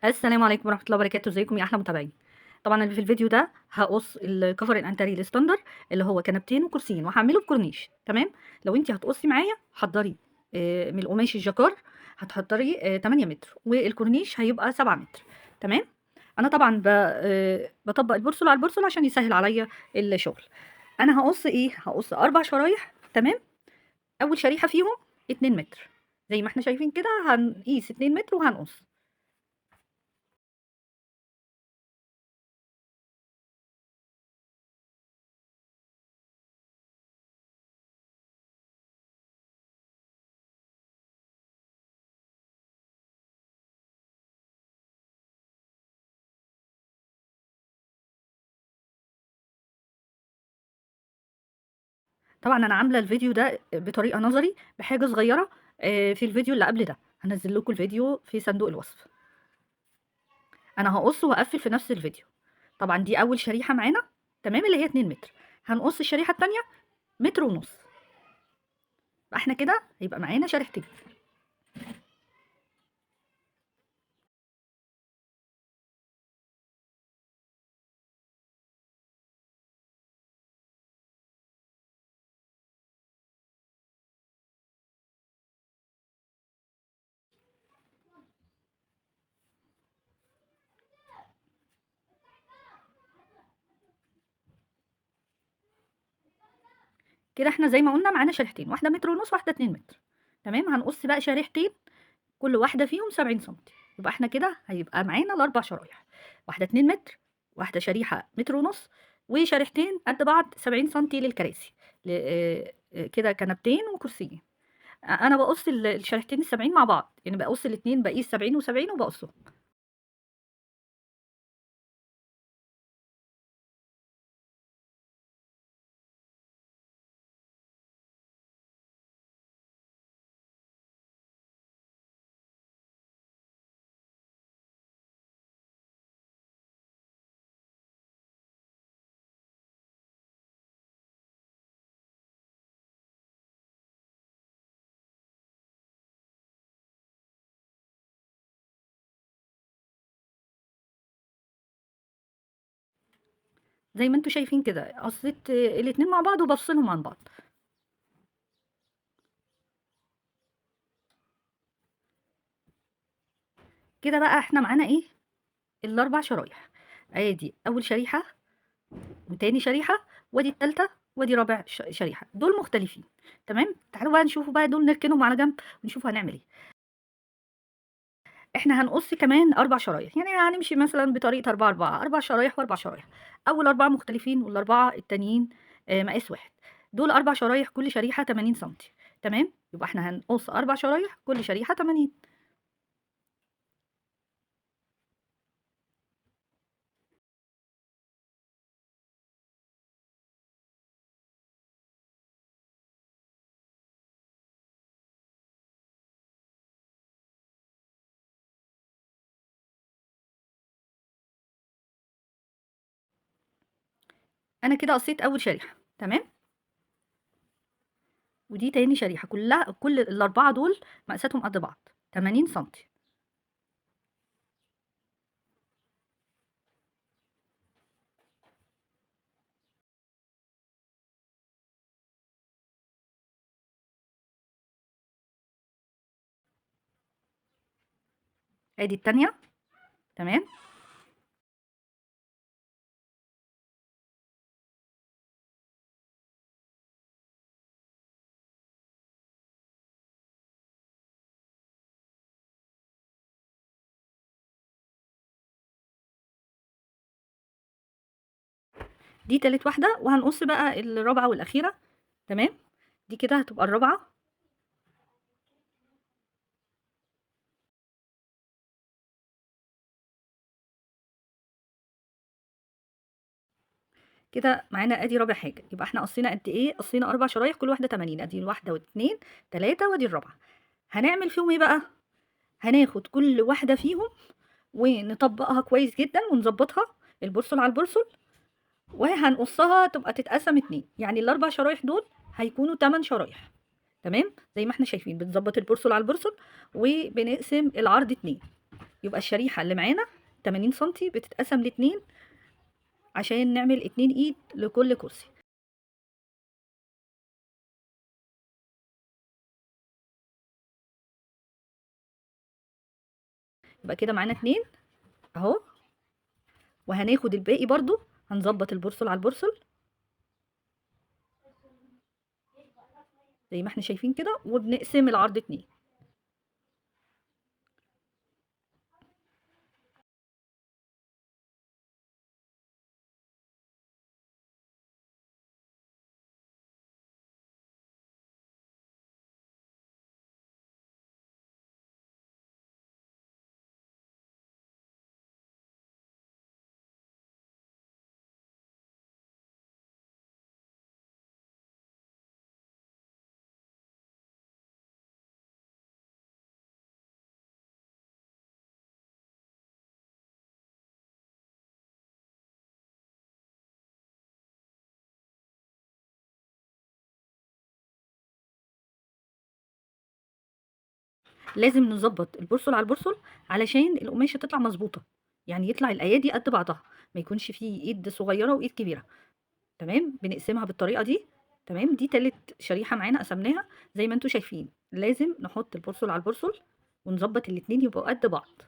السلام عليكم ورحمة الله وبركاته، ازيكم يا أحلى متابعين. طبعًا أنا في الفيديو ده هاقص الcover الأنتري الستاندر اللي هو كنبتين وكرسيين وهاعمله بكورنيش، تمام؟ لو أنتِ هتقصي معايا حضّري من القماش الجاكار هتحضّري 8 متر والكورنيش هيبقى 7 متر، تمام؟ أنا طبعًا باطبّق البورصل على البورصل عشان يسهّل عليّا الشغل. أنا هاقص إيه، هاقص 4 شرايح، تمام؟ أول شريحة فيهم 2 متر، زي ما إحنا شايفين كده هنقيس 2 متر وهنقص. طبعًا أنا عاملة الفيديو ده بطريقة نظري بحاجة صغيرة في الفيديو اللي قبل ده، هانزّل لكم الفيديو في صندوق الوصف. أنا هاقص وهاقفّل في نفس الفيديو. طبعًا دي أول شريحة معانا، تمام، اللي هي 2 متر، هنقص الشريحة التانية متر ونُص، يبقى إحنا كده هيبقى معانا شريحتين. كده إحنا زي ما قُلنا معانا شريحتين، واحدة متر ونُص، واحدة 2 متر، تمام، هنقص بقى شريحتين كل واحدة فيهم 70 سنتي، يبقى إحنا كده هيبقى معانا ال4 شرايح، واحدة 2 متر، واحدة شريحة متر ونُص، وشريحتين قد بعض 70 سنتي للكراسي، ل كده كنبتين وكرسيين. أنا باقص الشريحتين ال70 مع بعض، يعني باقص الاتنين باقيس 70 و70 وباقصهم. زي ما أنتم شايفين كده، قصيت الاتنين مع بعض وبافصلهم عن بعض. كده بقى إحنا معانا إيه، ال4 شرايح، آدي أول شريحة وتاني شريحة وادي التالتة وادي رابع شريحة، دول مختلفين، تمام؟ تعالوا بقى نشوفوا بقى دول نركنهم على جنب ونشوف هنعمل إيه. إحنا هنقص كمان 4 شرايح، يعني هنمشي مثلًا بطريقة 4، 4، 4 شرايح و4 شرايح، أول 4 مختلفين وال4 التانيين مقاس واحد، دول 4 شرايح كل شريحة 80 سنتي، تمام؟ يبقى إحنا هنقص 4 شرايح كل شريحة 80. أنا كده قصيت أول شريحة، تمام؟ ودي تاني شريحة، كل ال4 دول مقاساتهم قد بعض، 80 سنتي. أدي التانية، تمام؟ دي تالت واحدة وهنقص بقى الرابعة والأخيرة، تمام؟ دي كده هتبقى الرابعة. كده معانا ادي رابع حاجة، يبقى احنا قصينا قد ايه، قصينا 4 شرايح كل واحدة 80، ادي الواحدة واتنين تلاتة وادي الرابعة. هنعمل فيهم ايه بقى، هناخد كل واحدة فيهم ونطبقها كويس جدا ونظبطها البرسل على البرسل، وهنقصها تبقى تتقسم اتنين، يعني ال4 شرايح دول هيكونوا 8 شرايح، تمام؟ زي ما احنا شايفين بنظبط البرسل على البرسل وبنقسم العرض اتنين، يبقى الشريحة اللي معانا 80 سنتي بتتقسم لاتنين عشان نعمل 2 ايد لكل كرسي. يبقى كده معانا 2 اهو، وهناخد الباقي برضو هنظبط البرسل على البرسل زي ما احنا شايفين كده، وبنقسم العرض 2. لازم نظبط البرسل على البرسل علشان القماشه تطلع مظبوطه، يعني يطلع الايادي قد بعضها، ما يكونش فيه ايد صغيره وايد كبيره. تمام، بنقسمها بالطريقه دي. تمام، دي تالت شريحه معانا قسمناها زي ما انتم شايفين. لازم نحط البرسل على البرسل ونظبط الاتنين يبقوا قد بعض،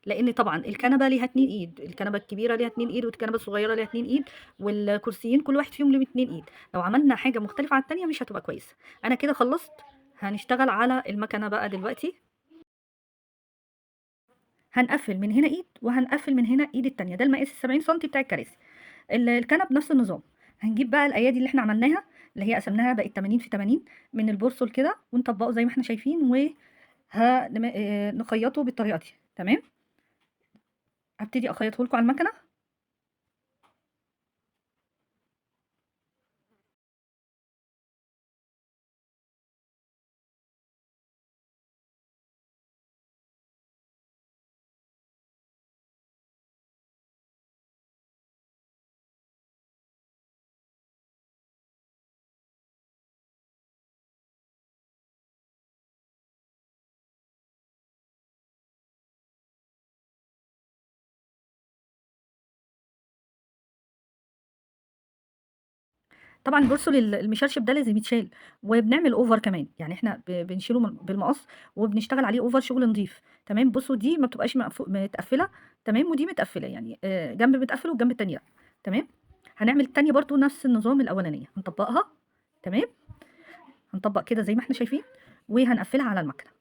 لان طبعا الكنبه ليها 2 ايد، الكنبه الكبيره ليها 2 ايد والكنبه الصغيره ليها 2 ايد، والكرسيين كل واحد فيهم له 2 ايد. لو عملنا حاجه مختلفه عن التانيه مش هتبقى كويسه. انا كده خلصت، هنشتغل على المكنه بقى دلوقتي. هنقفل من هنا ايد وهنقفل من هنا ايد التانيه، ده المقاس 70 سم بتاع الكراسي. الكنب نفس النظام. هنجيب بقى الايادي اللي احنا عملناها اللي هي قسمناها بقت 80 في 80 من البورصل كده، ونطبقه زي ما احنا شايفين، وهنخيطه بالطريقه دي. تمام، هبتدي اخيطه لكم على المكنه. طبعًا البورصل المشرشب ده لازم يتشال، وبنعمل over كمان، يعني إحنا بنشيله بالمقص وبنشتغل عليه over شغل نضيف. تمام، بُصّوا دي ما بتبقاش متقفّلة. تمام، ودي متقفّلة، يعني جنب متقفّل والجنب التاني لأ. تمام، هنعمل التانية برضه نفس النظام الأولانية، هنطبّقها. تمام، هنطبّق كده زي ما إحنا شايفين، وهنقفّلها على المكنة.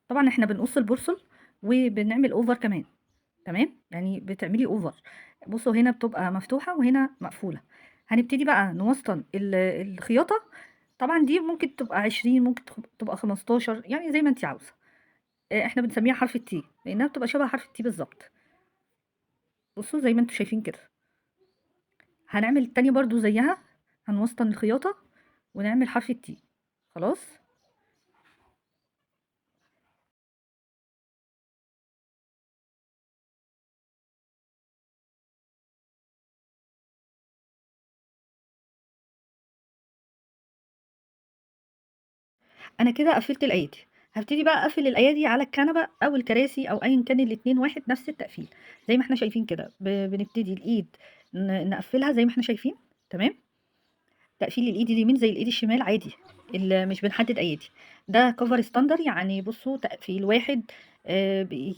طبعًا إحنا بنقص البورصل وبنعمل over كمان. تمام، يعني بتعملي over. بُصّوا هنا بتبقى مفتوحة وهنا مقفولة. هنبتدي بقى نوسطن الخياطة. طبعًا دي ممكن تبقى 20، ممكن تبقى 15، يعني زي ما أنتِ عاوزة. إحنا بنسميها حرف الT لإنها بتبقى شبه حرف الT بالضبط. بُصّوا زي ما أنتم شايفين كده. هنعمل التانية برضه زيها، هنوسطن الخياطة ونعمل حرف الT. خلاص؟ أنا كده قفّلت الأيادي. هابتدي بقى أقفّل الأيادي على الكنبة أو الكراسي أو أيًا كان الاتنين واحد نفس التقفيل، زي ما إحنا شايفين كده. بنبتدي الإيد نقفّلها زي ما إحنا شايفين. تمام، تقفيل الإيد اليمين زي الإيد الشمال عادي، مش بنحدد أيادي. ده cover standard، يعني بُصّوا تقفيل واحد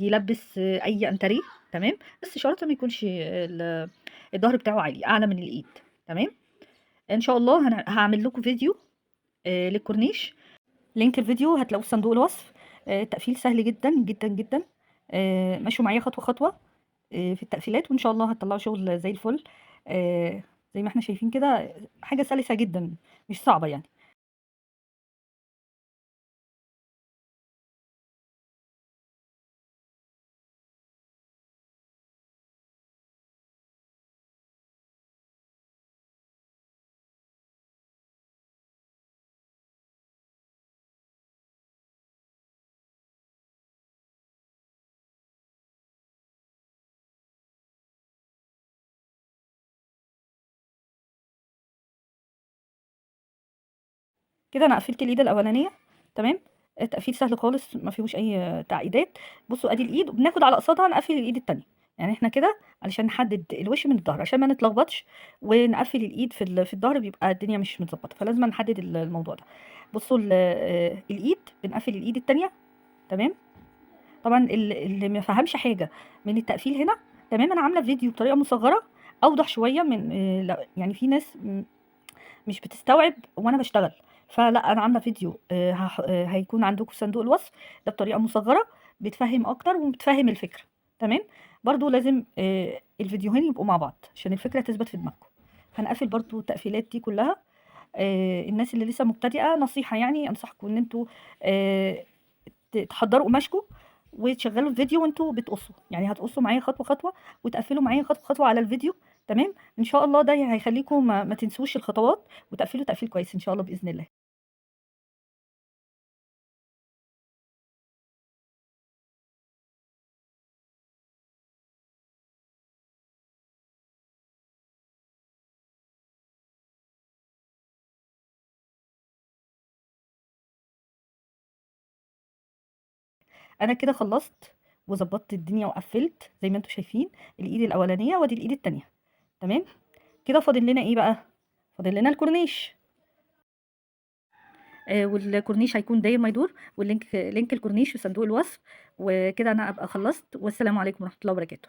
يلبّس أي أنتريه. تمام، بس شرط ما يكونش الضهر بتاعه عالي، أعلى من الإيد. تمام، إن شاء الله هاعمل لكم فيديو للكورنيش. لينك الفيديو هتلاقوه في صندوق الوصف. التقفيل سهل جدًا، جدًا، جدًا. مشوا معايا خطوة، خطوة في التقفيلات، وإن شاء الله هتطلّعوا شغل زي الفل. زي ما إحنا شايفين كده، حاجة سلسة جدًا، مش صعبة يعني. كده أنا قفّلت الإيد الأولانية، تمام، التقفيل سهل خالص ما فيهوش أي تعقيدات. بُصّوا أدي الإيد وبناخد على قصادها نقفّل الإيد التانية، يعني إحنا كده علشان نحدد الوش من الضهر عشان ما نتلخبطش ونقفّل الإيد في الضهر بيبقى الدنيا مش متضبطة، فلازمًا نحدد الموضوع ده. بُصّوا الإيد بنقفّل الإيد التانية، تمام. طبعًا اللي ما فهمش حاجة من التقفيل هنا، تمام، أنا عاملة فيديو بطريقة مصغّرة أوضح شوية من يعني في ناس مش بتستوعب وأنا باشتغل، فلأ أنا عاملة فيديو هيكون عندكم في صندوق الوصف، ده بطريقة مصغّرة بتفهّم أكتر وبتفهّم الفكرة، تمام. برضه لازم الفيديوهين يبقوا مع بعض عشان الفكرة تثبت في دماغكم. هنقفل برضه التقفيلات دي كلّها. الناس اللي لسه مبتدئة نصيحة يعني أنصحكم إن أنتم آآ تحضّروا قماشكم وتشغّلوا الفيديو وأنتم بتقصّوا، يعني هتقصّوا معايا خطوة، خطوة وتقفّلوا معايا خطوة، خطوة على الفيديو، تمام. إن شاء الله ده هيخلّيكم ما تنسوش الخطوات وتقفّلوا تقفيل كويس إن شاء الله بإذن الله. أنا كده خلّصت وضبّطت الدنيا وقفّلت زي ما أنتم شايفين الإيد الأولانية وأدي الإيد التانية، تمام. كده فاضل لنا إيه بقى، فاضل لنا الكورنيش. والكورنيش هيكون داير ما يدور لينك الكورنيش في صندوق الوصف، وكده أنا أبقى خلّصت والسلام عليكم ورحمة الله وبركاته.